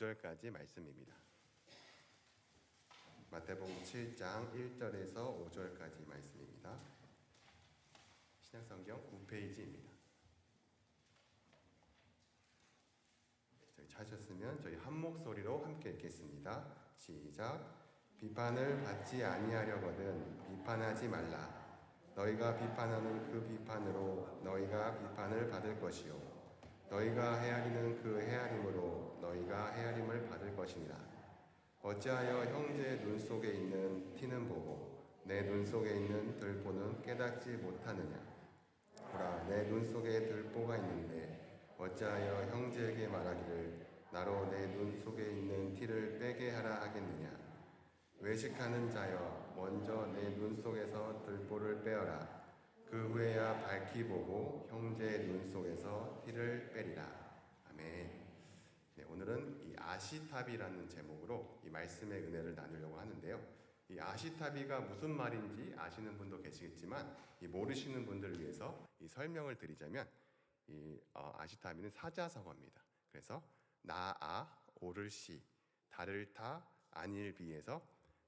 5절까지 말씀입니다. 마태복음 7장 1절에서 5절까지 말씀입니다. 신약성경 9페이지입니다. 저희 찾으셨으면 저희 한 목소리로 함께 읽겠습니다. 시작. 비판을 받지 아니하려거든 비판하지 말라. 너희가 비판하는 그 비판으로 너희가 비판을 받을 것이요 너희가 헤아리는 그 헤아림으로 너희가 헤아림을 받을 것이니라. 어찌하여 형제의 눈 속에 있는 티는 보고 내 눈 속에 있는 들보는 깨닫지 못하느냐. 보라, 내 눈 속에 들보가 있는데 어찌하여 형제에게 말하기를 나로 내 눈 속에 있는 티를 빼게 하라 하겠느냐. 외식하는 자여, 먼저 내 눈 속에서 들보를 빼어라. 그 후에야 밝히 보고 형제의 눈 속에서 티를 빼리라. 아멘. 네, 오늘은 이 아시타비라는 제목으로 이 말씀의 은혜를 나누려고 하는데요. 이 아시타비가 무슨 말인지 아시는 분도 계시겠지만 이 모르시는 분들을 위해서 이 설명을 드리자면 이 아시타비는 사자성어입니다. 그래서 나아 오를 시, 다를 타 아닐 비해서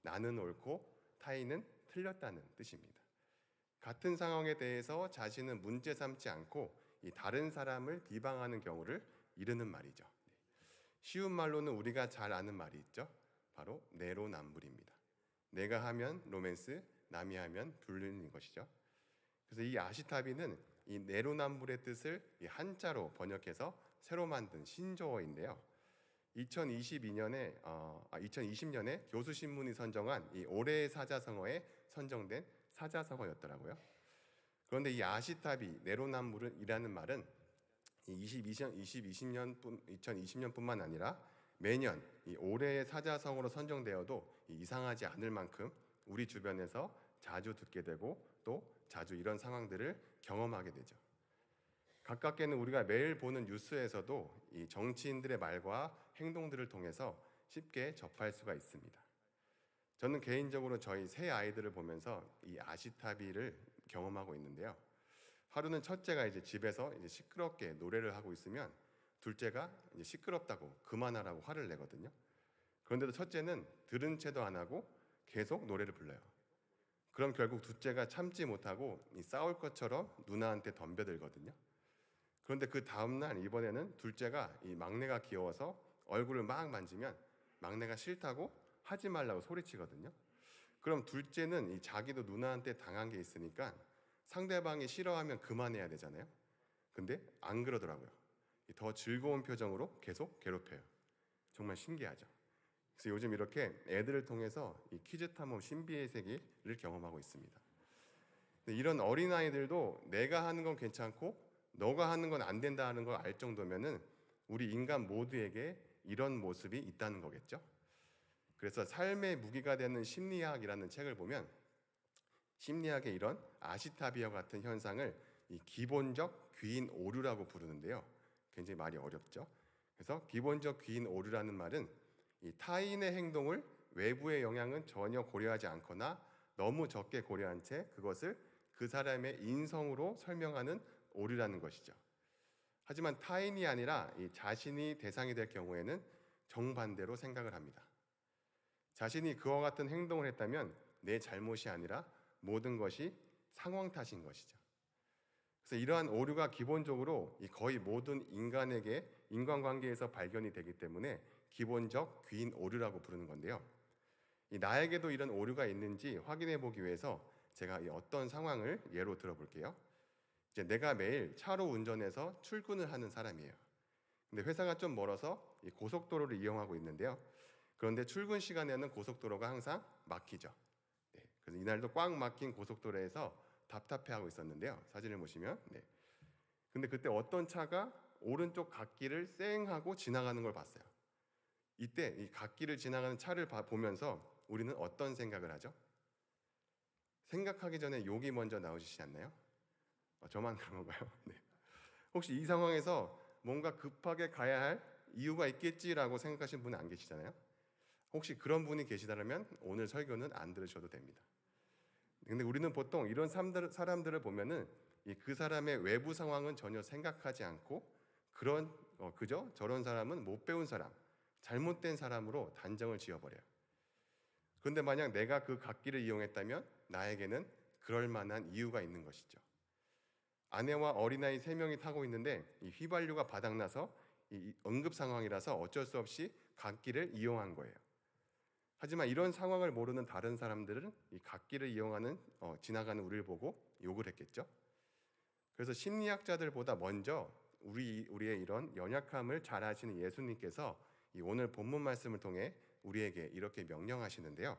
나는 옳고 타인은 틀렸다는 뜻입니다. 같은 상황에 대해서 자신은 문제 삼지 않고 이 다른 사람을 비방하는 경우를 이르는 말이죠. 쉬운 말로는 우리가 잘 아는 말이 있죠. 바로 내로남불입니다. 내가 하면 로맨스, 남이 하면 불륜인 것이죠. 그래서 이 아시타비는 이 내로남불의 뜻을 이 한자로 번역해서 새로 만든 신조어인데요. 2020년에 교수신문이 선정한 이 올해의 사자성어에 선정된 사자성어였더라고요. 그런데 이 아시타비, 내로남불이라는 말은 2020년뿐만 아니라 매년 이 올해의 사자성어로 선정되어도 이상하지 않을 만큼 우리 주변에서 자주 듣게 되고 또 자주 이런 상황들을 경험하게 되죠. 가깝게는 우리가 매일 보는 뉴스에서도 이 정치인들의 말과 행동들을 통해서 쉽게 접할 수가 있습니다. 저는 개인적으로 저희 세 아이들을 보면서 이 아시타비를 경험하고 있는데요. 하루는 첫째가 이제 집에서 이제 시끄럽게 노래를 하고 있으면 둘째가 이제 시끄럽다고 그만하라고 화를 내거든요. 그런데도 첫째는 들은 채도 안 하고 계속 노래를 불러요. 그럼 결국 둘째가 참지 못하고 이 싸울 것처럼 누나한테 덤벼들거든요. 그런데 그 다음날 이번에는 둘째가 이 막내가 귀여워서 얼굴을 막 만지면 막내가 싫다고 하지 말라고 소리치거든요. 그럼 둘째는 이 자기도 누나한테 당한 게 있으니까 상대방이 싫어하면 그만해야 되잖아요. 근데 안 그러더라고요. 더 즐거운 표정으로 계속 괴롭혀요. 정말 신기하죠. 그래서 요즘 이렇게 애들을 통해서 이 퀴즈 탐험 신비의 세계를 경험하고 있습니다. 이런 어린아이들도 내가 하는 건 괜찮고 너가 하는 건 안 된다는 걸 알 정도면은 우리 인간 모두에게 이런 모습이 있다는 거겠죠. 그래서 삶의 무기가 되는 심리학이라는 책을 보면 심리학의 이런 아시타비와 같은 현상을 이 기본적 귀인 오류라고 부르는데요. 굉장히 말이 어렵죠. 그래서 기본적 귀인 오류라는 말은 이 타인의 행동을 외부의 영향은 전혀 고려하지 않거나 너무 적게 고려한 채 그것을 그 사람의 인성으로 설명하는 오류라는 것이죠. 하지만 타인이 아니라 이 자신이 대상이 될 경우에는 정반대로 생각을 합니다. 자신이 그와 같은 행동을 했다면 내 잘못이 아니라 모든 것이 상황 탓인 것이죠. 그래서 이러한 오류가 기본적으로 거의 모든 인간에게 인간관계에서 발견이 되기 때문에 기본적 귀인 오류라고 부르는 건데요. 나에게도 이런 오류가 있는지 확인해 보기 위해서 제가 어떤 상황을 예로 들어볼게요. 이제 내가 매일 차로 운전해서 출근을 하는 사람이에요. 근데 회사가 좀 멀어서 이 고속도로를 이용하고 있는데요. 그런데 출근 시간에는 고속도로가 항상 막히죠. 네, 그래서 이날도 꽉 막힌 고속도로에서 답답해하고 있었는데요. 사진을 보시면, 네. 근데 그때 어떤 차가 오른쪽 갓길을 쌩 하고 지나가는 걸 봤어요. 이때 이 갓길을 지나가는 차를 보면서 우리는 어떤 생각을 하죠? 생각하기 전에 욕이 먼저 나오시지 않나요? 저만 그런 건가요? 네. 혹시 이 상황에서 뭔가 급하게 가야 할 이유가 있겠지라고 생각하시는 분은 안 계시잖아요? 혹시 그런 분이 계시다면 오늘 설교는 안 들으셔도 됩니다. 근데 우리는 보통 이런 사람들을 보면은 그 사람의 외부 상황은 전혀 생각하지 않고 그저 저런 사람은 못 배운 사람, 잘못된 사람으로 단정을 지어버려요. 그런데 만약 내가 그 갓길을 이용했다면 나에게는 그럴 만한 이유가 있는 것이죠. 아내와 어린아이 3명이 타고 있는데 이 휘발유가 바닥나서 이 응급 상황이라서 어쩔 수 없이 갓길을 이용한 거예요. 하지만 이런 상황을 모르는 다른 사람들은 이 갓길을 이용하는 지나가는 우리를 보고 욕을 했겠죠. 그래서 심리학자들보다 먼저 우리의 이런 연약함을 잘 아시는 예수님께서 이 오늘 본문 말씀을 통해 우리에게 이렇게 명령하시는데요.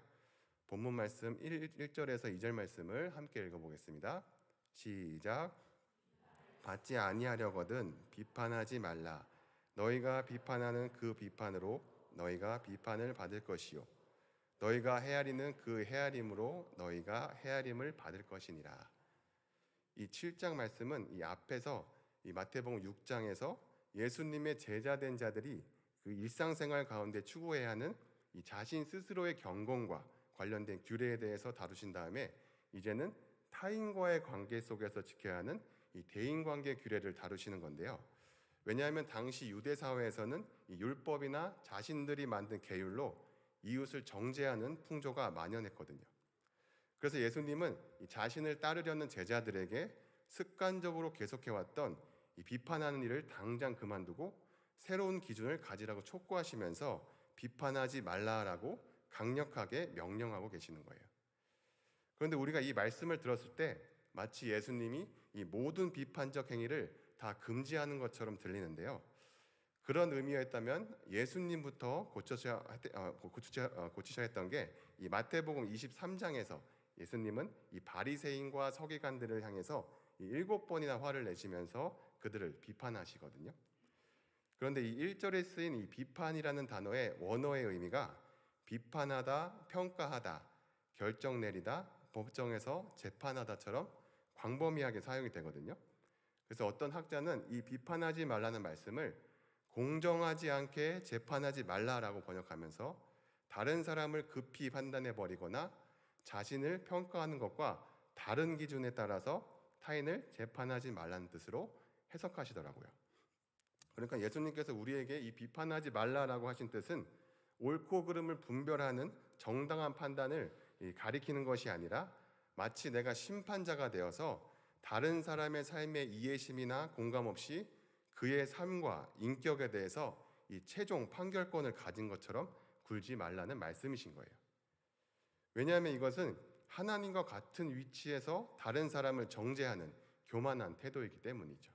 본문 말씀 1절에서 2절 말씀을 함께 읽어보겠습니다. 시작. 받지 아니하려거든 비판하지 말라. 너희가 비판하는 그 비판으로 너희가 비판을 받을 것이요 너희가 헤아리는 그 헤아림으로 너희가 헤아림을 받을 것이니라. 이 7장 말씀은 이 앞에서 이 마태복음 6장에서 예수님의 제자된 자들이 그 일상생활 가운데 추구해야 하는 이 자신 스스로의 경건과 관련된 규례에 대해서 다루신 다음에 이제는 타인과의 관계 속에서 지켜야 하는 이 대인관계 규례를 다루시는 건데요. 왜냐하면 당시 유대 사회에서는 이 율법이나 자신들이 만든 계율로 이웃을 정죄하는 풍조가 만연했거든요. 그래서 예수님은 이 자신을 따르려는 제자들에게 습관적으로 계속해왔던 이 비판하는 일을 당장 그만두고 새로운 기준을 가지라고 촉구하시면서 비판하지 말라라고 강력하게 명령하고 계시는 거예요. 그런데 우리가 이 말씀을 들었을 때 마치 예수님이 이 모든 비판적 행위를 다 금지하는 것처럼 들리는데요. 그런 의미였다면 예수님부터 고치셔야 했던 게 이 마태복음 23장에서 예수님은 이 바리새인과 서기관들을 향해서 7번이나 화를 내시면서 그들을 비판하시거든요. 그런데 이 1절에 쓰인 이 비판이라는 단어의 원어의 의미가 비판하다, 평가하다, 결정 내리다, 법정에서 재판하다처럼 광범위하게 사용이 되거든요. 그래서 어떤 학자는 이 비판하지 말라는 말씀을 공정하지 않게 재판하지 말라라고 번역하면서 다른 사람을 급히 판단해 버리거나 자신을 평가하는 것과 다른 기준에 따라서 타인을 재판하지 말라는 뜻으로 해석하시더라고요. 그러니까 예수님께서 우리에게 이 비판하지 말라라고 하신 뜻은 옳고 그름을 분별하는 정당한 판단을 가리키는 것이 아니라 마치 내가 심판자가 되어서 다른 사람의 삶의 이해심이나 공감 없이 그의 삶과 인격에 대해서 이 최종 판결권을 가진 것처럼 굴지 말라는 말씀이신 거예요. 왜냐하면 이것은 하나님과 같은 위치에서 다른 사람을 정죄하는 교만한 태도이기 때문이죠.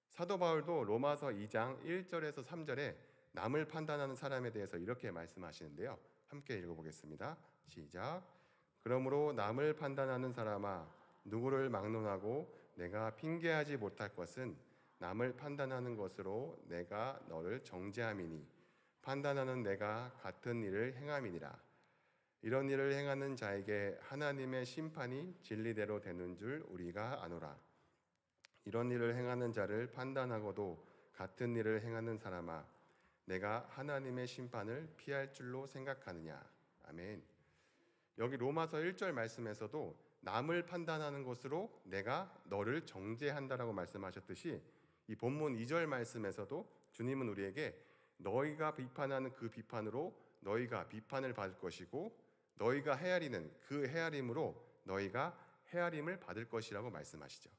사도 바울도 로마서 2장 1절에서 3절에 남을 판단하는 사람에 대해서 이렇게 말씀하시는데요. 함께 읽어보겠습니다. 시작. 그러므로 남을 판단하는 사람아 누구를 막론하고 내가 핑계하지 못할 것은 남을 판단하는 것으로 내가 너를 정죄함이니 판단하는 내가 같은 일을 행함이니라. 이런 일을 행하는 자에게 하나님의 심판이 진리대로 되는 줄 우리가 아노라. 이런 일을 행하는 자를 판단하고도 같은 일을 행하는 사람아 내가 하나님의 심판을 피할 줄로 생각하느냐. 아멘. 여기 로마서 1절 말씀에서도 남을 판단하는 것으로 내가 너를 정죄한다라고 말씀하셨듯이 이 본문 2절 말씀에서도 주님은 우리에게 너희가 비판하는 그 비판으로 너희가 비판을 받을 것이고 너희가 헤아리는 그 헤아림으로 너희가 헤아림을 받을 것이라고 말씀하시죠.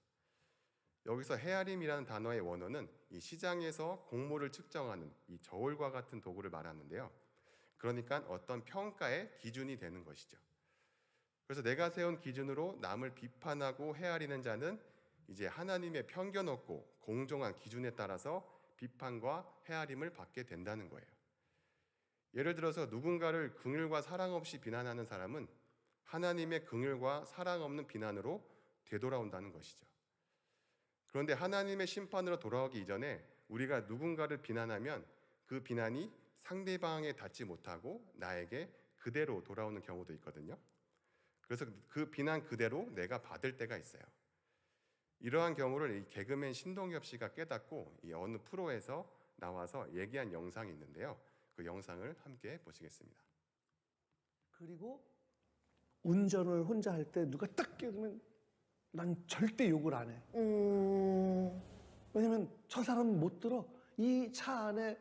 여기서 헤아림이라는 단어의 원어는 이 시장에서 곡물을 측정하는 이 저울과 같은 도구를 말하는데요. 그러니까 어떤 평가의 기준이 되는 것이죠. 그래서 내가 세운 기준으로 남을 비판하고 헤아리는 자는 이제 하나님의 편견 없고 공정한 기준에 따라서 비판과 헤아림을 받게 된다는 거예요. 예를 들어서 누군가를 긍휼과 사랑 없이 비난하는 사람은 하나님의 긍휼과 사랑 없는 비난으로 되돌아온다는 것이죠. 그런데 하나님의 심판으로 돌아오기 이전에 우리가 누군가를 비난하면 그 비난이 상대방에 닿지 못하고 나에게 그대로 돌아오는 경우도 있거든요. 그래서 그 비난 그대로 내가 받을 때가 있어요. 이러한 경우를 이 개그맨 신동엽 씨가 깨닫고 이 어느 프로에서 나와서 얘기한 영상이 있는데요. 그 영상을 함께 보시겠습니다. 그리고 운전을 혼자 할 때 누가 딱 깨우면 난 절대 욕을 안 해. 왜냐면 저 사람은 못 들어. 이 차 안에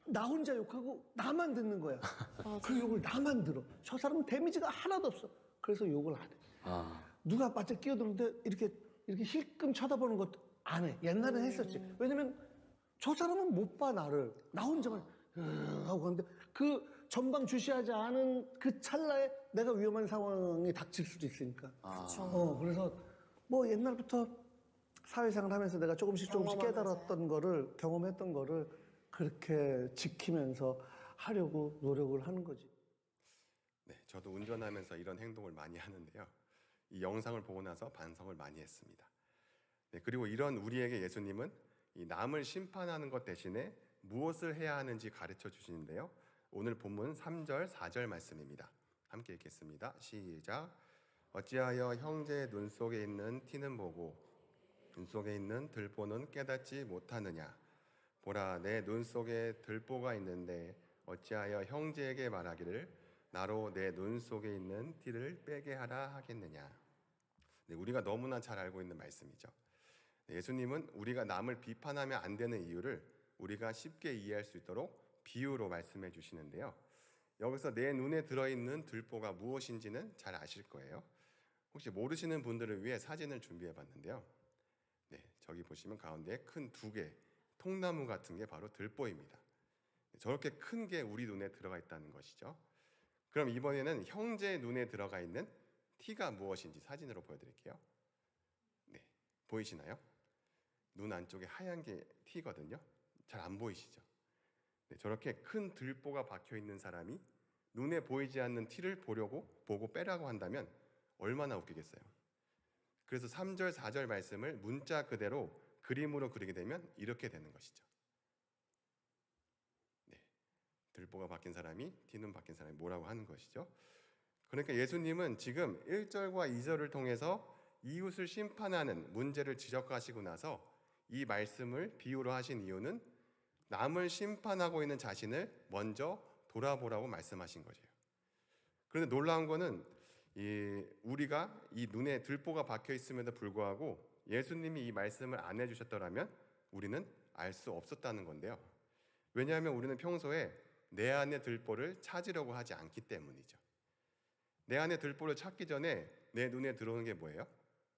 나 혼자 욕하고 나만 듣는 거야. 맞아. 그 욕을 나만 들어. 저 사람은 데미지가 하나도 없어. 그래서 욕을 안 해. 아, 누가 바짝 끼어드는데 이렇게 힐끔 쳐다보는 것도 안 해. 옛날엔 했었지. 왜냐면 저 사람은 못 봐 나를. 나 혼자만 하고 가는데 그 전방 주시하지 않은 그 찰나에 내가 위험한 상황이 닥칠 수도 있으니까. 그쵸. 그래서 뭐 옛날부터 사회생활 하면서 내가 조금씩 경험하면서요. 깨달았던 거를 경험했던 거를 그렇게 지키면서 하려고 노력을 하는 거지. 네, 저도 운전하면서 이런 행동을 많이 하는데요. 이 영상을 보고 나서 반성을 많이 했습니다. 네, 그리고 이런 우리에게 예수님은 이 남을 심판하는 것 대신에 무엇을 해야 하는지 가르쳐 주시는데요. 오늘 본문 3절, 4절 말씀입니다. 함께 읽겠습니다. 시작. 어찌하여 형제의 눈 속에 있는 티는 보고 눈 속에 있는 들보는 깨닫지 못하느냐. 보라, 내 눈 속에 들보가 있는데 어찌하여 형제에게 말하기를 나로 내 눈 속에 있는 티를 빼게 하라 하겠느냐. 네, 우리가 너무나 잘 알고 있는 말씀이죠. 네, 예수님은 우리가 남을 비판하면 안 되는 이유를 우리가 쉽게 이해할 수 있도록 비유로 말씀해 주시는데요. 여기서 내 눈에 들어있는 들보가 무엇인지는 잘 아실 거예요. 혹시 모르시는 분들을 위해 사진을 준비해 봤는데요. 네, 저기 보시면 가운데 큰 두 개 통나무 같은 게 바로 들보입니다. 저렇게 큰 게 우리 눈에 들어가 있다는 것이죠. 그럼 이번에는 형제의 눈에 들어가 있는 티가 무엇인지 사진으로 보여드릴게요. 네, 보이시나요? 눈 안쪽에 하얀 게 티거든요. 잘 안 보이시죠? 네, 저렇게 큰 들보가 박혀 있는 사람이 눈에 보이지 않는 티를 보고 빼라고 한다면 얼마나 웃기겠어요. 그래서 3절, 4절 말씀을 문자 그대로 그림으로 그리게 되면 이렇게 되는 것이죠. 네, 들보가 박힌 사람이 티는 박힌 사람이 뭐라고 하는 것이죠. 그러니까 예수님은 지금 1절과 2절을 통해서 이웃을 심판하는 문제를 지적하시고 나서 이 말씀을 비유로 하신 이유는 남을 심판하고 있는 자신을 먼저 돌아보라고 말씀하신 거죠. 그런데 놀라운 거는 우리가 이 눈에 들보가 박혀 있음에도 불구하고 예수님이 이 말씀을 안 해주셨더라면 우리는 알 수 없었다는 건데요. 왜냐하면 우리는 평소에 내 안의 들보를 찾으려고 하지 않기 때문이죠. 내 안의 들보를 찾기 전에 내 눈에 들어오는 게 뭐예요?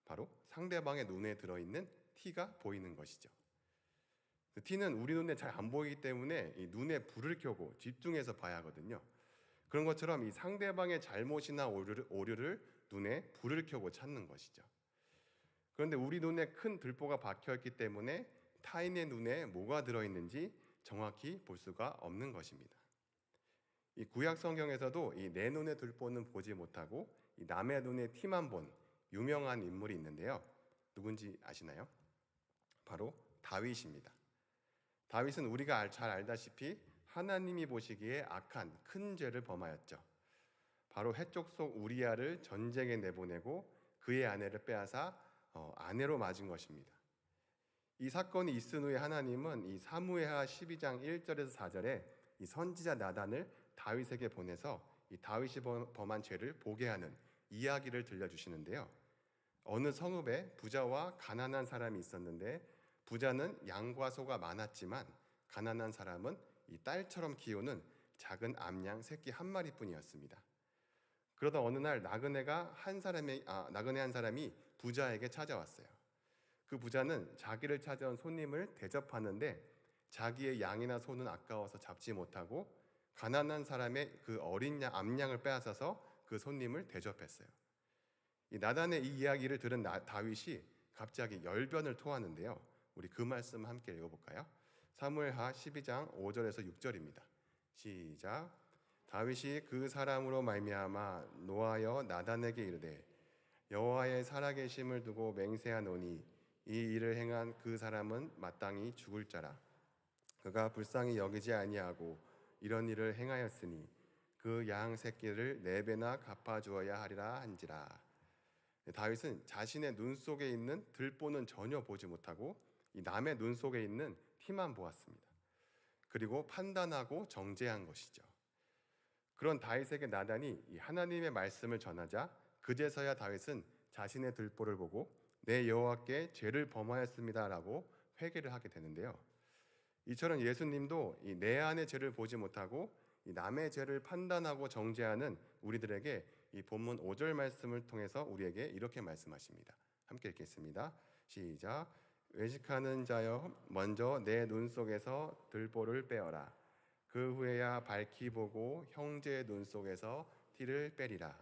바로 상대방의 눈에 들어있는 티가 보이는 것이죠. 그 티는 우리 눈에 잘 안 보이기 때문에 이 눈에 불을 켜고 집중해서 봐야 하거든요. 그런 것처럼 이 상대방의 잘못이나 오류를 눈에 불을 켜고 찾는 것이죠. 그런데 우리 눈에 큰 들보가 박혀 있기 때문에 타인의 눈에 뭐가 들어있는지 정확히 볼 수가 없는 것입니다. 이 구약 성경에서도 이 내 눈에 들보는 보지 못하고 이 남의 눈에 티만 본 유명한 인물이 있는데요. 누군지 아시나요? 바로 다윗입니다. 다윗은 우리가 잘 알다시피 하나님이 보시기에 악한 큰 죄를 범하였죠. 바로 해족 속 우리아를 전쟁에 내보내고 그의 아내를 빼앗아 아내로 맞은 것입니다. 이 사건이 있은 후에 하나님은 이 사무엘하 12장 1절에서 4절에 이 선지자 나단을 다윗에게 보내서 이 다윗이 범한 죄를 보게 하는 이야기를 들려주시는데요. 어느 성읍에 부자와 가난한 사람이 있었는데 부자는 양과 소가 많았지만 가난한 사람은 이 딸처럼 키우는 작은 암양 새끼 한 마리뿐이었습니다. 그러다 어느 날 나그네 한 사람이 부자에게 찾아왔어요. 그 부자는 자기를 찾아온 손님을 대접하는데 자기의 양이나 소는 아까워서 잡지 못하고 가난한 사람의 그 어린 암양을 빼앗아서 그 손님을 대접했어요. 이 나단의 이 이야기를 들은 다윗이 갑자기 열변을 토하는데요. 우리 그 말씀 함께 읽어볼까요? 사무엘하 12장 5절에서 6절입니다. 시작. 다윗이 그 사람으로 말미암아 노하여 나단에게 이르되 여호와의 살아계심을 두고 맹세하노니 이 일을 행한 그 사람은 마땅히 죽을 자라. 그가 불쌍히 여기지 아니하고 이런 일을 행하였으니 그 양 새끼를 4배나 갚아주어야 하리라 한지라. 다윗은 자신의 눈 속에 있는 들보는 전혀 보지 못하고 이 남의 눈 속에 있는 티만 보았습니다. 그리고 판단하고 정죄한 것이죠. 그런 다윗에게 나단이 이 하나님의 말씀을 전하자 그제서야 다윗은 자신의 들보를 보고 내 여호와께 죄를 범하였습니다라고 회개를 하게 되는데요. 이처럼 예수님도 이 내 안의 죄를 보지 못하고 이 남의 죄를 판단하고 정죄하는 우리들에게 이 본문 5절 말씀을 통해서 우리에게 이렇게 말씀하십니다. 함께 읽겠습니다. 시작. 외식하는 자여 먼저 내 눈 속에서 들보를 빼어라. 그 후에야 밝히 보고 형제의 눈 속에서 티를 빼리라.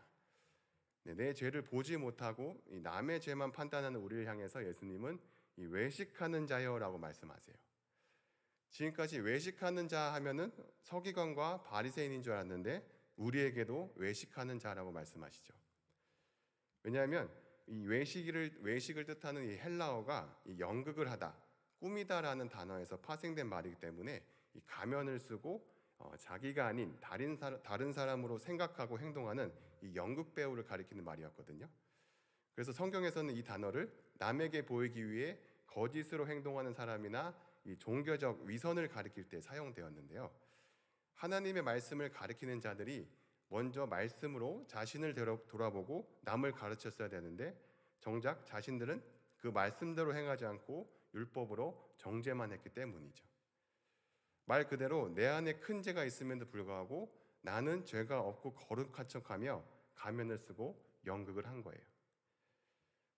네, 내 죄를 보지 못하고 이 남의 죄만 판단하는 우리를 향해서 예수님은 이 외식하는 자여라고 말씀하세요. 지금까지 외식하는 자 하면은 서기관과 바리새인인 줄 알았는데 우리에게도 외식하는 자라고 말씀하시죠. 왜냐하면 이 외식을 뜻하는 이 헬라어가 이 연극을 하다, 꾸미다라는 단어에서 파생된 말이기 때문에 이 가면을 쓰고 자기가 아닌 다른 사람으로 생각하고 행동하는 이 연극 배우를 가리키는 말이었거든요. 그래서 성경에서는 이 단어를 남에게 보이기 위해 거짓으로 행동하는 사람이나 이 종교적 위선을 가리킬 때 사용되었는데요. 하나님의 말씀을 가리키는 자들이 먼저 말씀으로 자신을 돌아보고 남을 가르쳤어야 되는데 정작 자신들은 그 말씀대로 행하지 않고 율법으로 정죄만 했기 때문이죠. 말 그대로 내 안에 큰 죄가 있음에도 불구하고 나는 죄가 없고 거룩한 척하며 가면을 쓰고 연극을 한 거예요.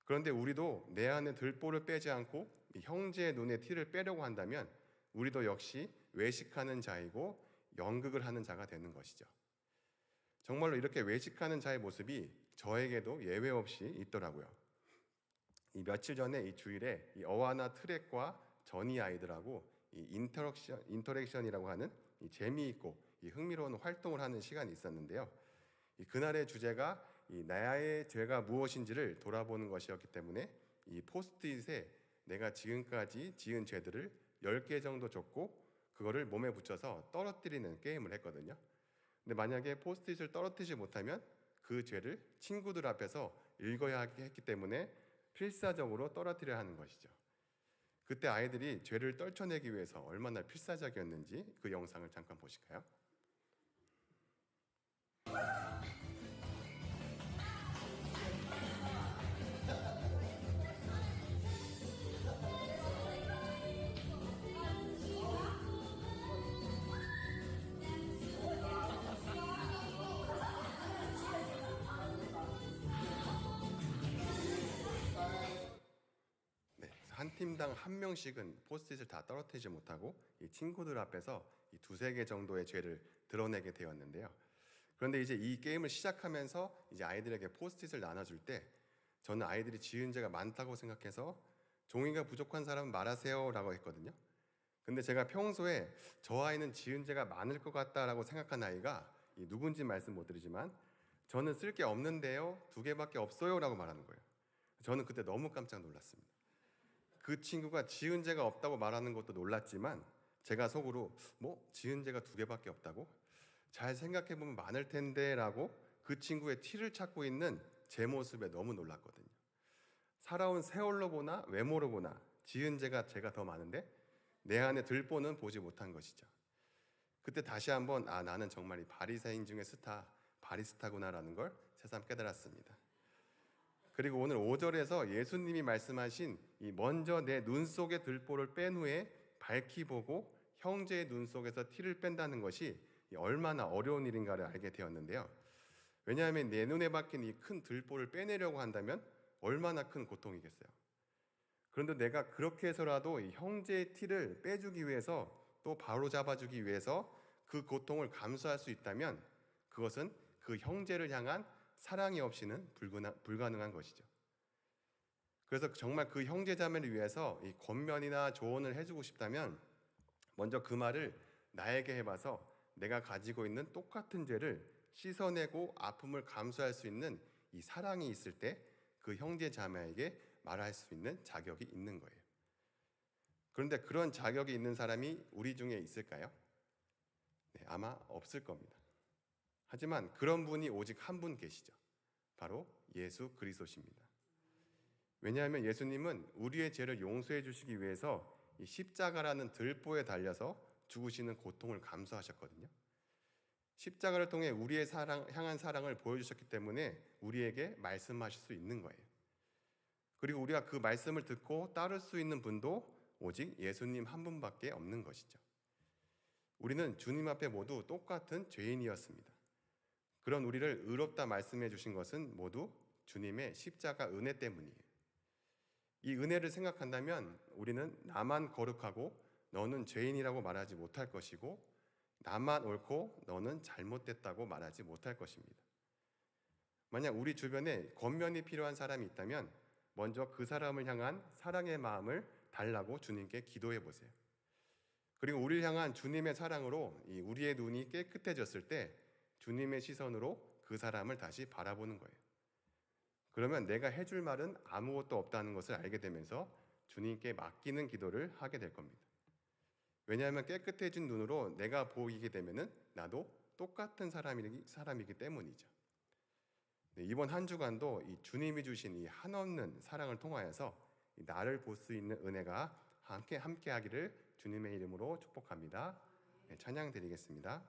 그런데 우리도 내 안에 들보를 빼지 않고 형제의 눈에 티를 빼려고 한다면 우리도 역시 외식하는 자이고 연극을 하는 자가 되는 것이죠. 정말로 이렇게 외식하는 자의 모습이 저에게도 예외 없이 있더라고요. 이 며칠 전에 이 주일에 이 어와나 트랙과 전이 아이들하고 이 인터랙션이라고 하는 이 재미있고 이 흥미로운 활동을 하는 시간이 있었는데요. 이 그날의 주제가 이 나의 죄가 무엇인지를 돌아보는 것이었기 때문에 이 포스트잇에 내가 지금까지 지은 죄들을 10개 정도 적고 그거를 몸에 붙여서 떨어뜨리는 게임을 했거든요. 근데 만약에 포스트잇을 떨어뜨리지 못하면 그 죄를 친구들 앞에서 읽어야 했기 때문에 필사적으로 떨어뜨려야 하는 것이죠. 그때 아이들이 죄를 떨쳐내기 위해서 얼마나 필사적이었는지 그 영상을 잠깐 보실까요? 한 팀당 한 명씩은 포스트잇을 다 떨어뜨리지 못하고 이 친구들 앞에서 이 두세 개 정도의 죄를 드러내게 되었는데요. 그런데 이제 이 게임을 시작하면서 이제 아이들에게 포스트잇을 나눠줄 때 저는 아이들이 지은 죄가 많다고 생각해서 종이가 부족한 사람은 말하세요라고 했거든요. 근데 제가 평소에 저 아이는 지은 죄가 많을 것 같다라고 생각한 아이가 누군지 말씀 못 드리지만 저는 쓸 게 없는데요, 2개밖에 없어요라고 말하는 거예요. 저는 그때 너무 깜짝 놀랐습니다. 그 친구가 지은 죄가 없다고 말하는 것도 놀랐지만 제가 속으로 지은 죄가 2개밖에 없다고? 잘 생각해보면 많을 텐데 라고 그 친구의 티를 찾고 있는 제 모습에 너무 놀랐거든요. 살아온 세월로 보나 외모로 보나 지은 죄가 제가 더 많은데 내 안에 들보는 보지 못한 것이죠. 그때 다시 한번 나는 정말 이 바리새인 중에 스타, 바리스타구나라는 걸 새삼 깨달았습니다. 그리고 오늘 5절에서 예수님이 말씀하신 이 먼저 내 눈 속의 들보를 뺀 후에 밝히 보고 형제의 눈 속에서 티를 뺀다는 것이 얼마나 어려운 일인가를 알게 되었는데요. 왜냐하면 내 눈에 박힌 이 큰 들보를 빼내려고 한다면 얼마나 큰 고통이겠어요. 그런데 내가 그렇게 해서라도 이 형제의 티를 빼주기 위해서 또 바로 잡아주기 위해서 그 고통을 감수할 수 있다면 그것은 그 형제를 향한 사랑이 없이는 불가능한 것이죠. 그래서 정말 그 형제 자매를 위해서 이 권면이나 조언을 해주고 싶다면 먼저 그 말을 나에게 해봐서 내가 가지고 있는 똑같은 죄를 씻어내고 아픔을 감수할 수 있는 이 사랑이 있을 때 그 형제 자매에게 말할 수 있는 자격이 있는 거예요. 그런데 그런 자격이 있는 사람이 우리 중에 있을까요? 네, 아마 없을 겁니다. 하지만 그런 분이 오직 한 분 계시죠. 바로 예수 그리스도십니다. 왜냐하면 예수님은 우리의 죄를 용서해 주시기 위해서 이 십자가라는 들보에 달려서 죽으시는 고통을 감수하셨거든요. 십자가를 통해 우리의 향한 사랑을 보여주셨기 때문에 우리에게 말씀하실 수 있는 거예요. 그리고 우리가 그 말씀을 듣고 따를 수 있는 분도 오직 예수님 한 분밖에 없는 것이죠. 우리는 주님 앞에 모두 똑같은 죄인이었습니다. 그런 우리를 의롭다 말씀해 주신 것은 모두 주님의 십자가 은혜 때문이에요. 이 은혜를 생각한다면 우리는 나만 거룩하고 너는 죄인이라고 말하지 못할 것이고, 나만 옳고 너는 잘못됐다고 말하지 못할 것입니다. 만약 우리 주변에 권면이 필요한 사람이 있다면 먼저 그 사람을 향한 사랑의 마음을 달라고 주님께 기도해 보세요. 그리고 우리를 향한 주님의 사랑으로 우리의 눈이 깨끗해졌을 때 주님의 시선으로 그 사람을 다시 바라보는 거예요. 그러면 내가 해줄 말은 아무것도 없다는 것을 알게 되면서 주님께 맡기는 기도를 하게 될 겁니다. 왜냐하면 깨끗해진 눈으로 내가 보이게 되면은 나도 똑같은 사람이기 때문이죠. 이번 한 주간도 이 주님이 주신 이 한없는 사랑을 통하여서 나를 볼 수 있는 은혜가 함께 하기를 주님의 이름으로 축복합니다. 찬양 드리겠습니다.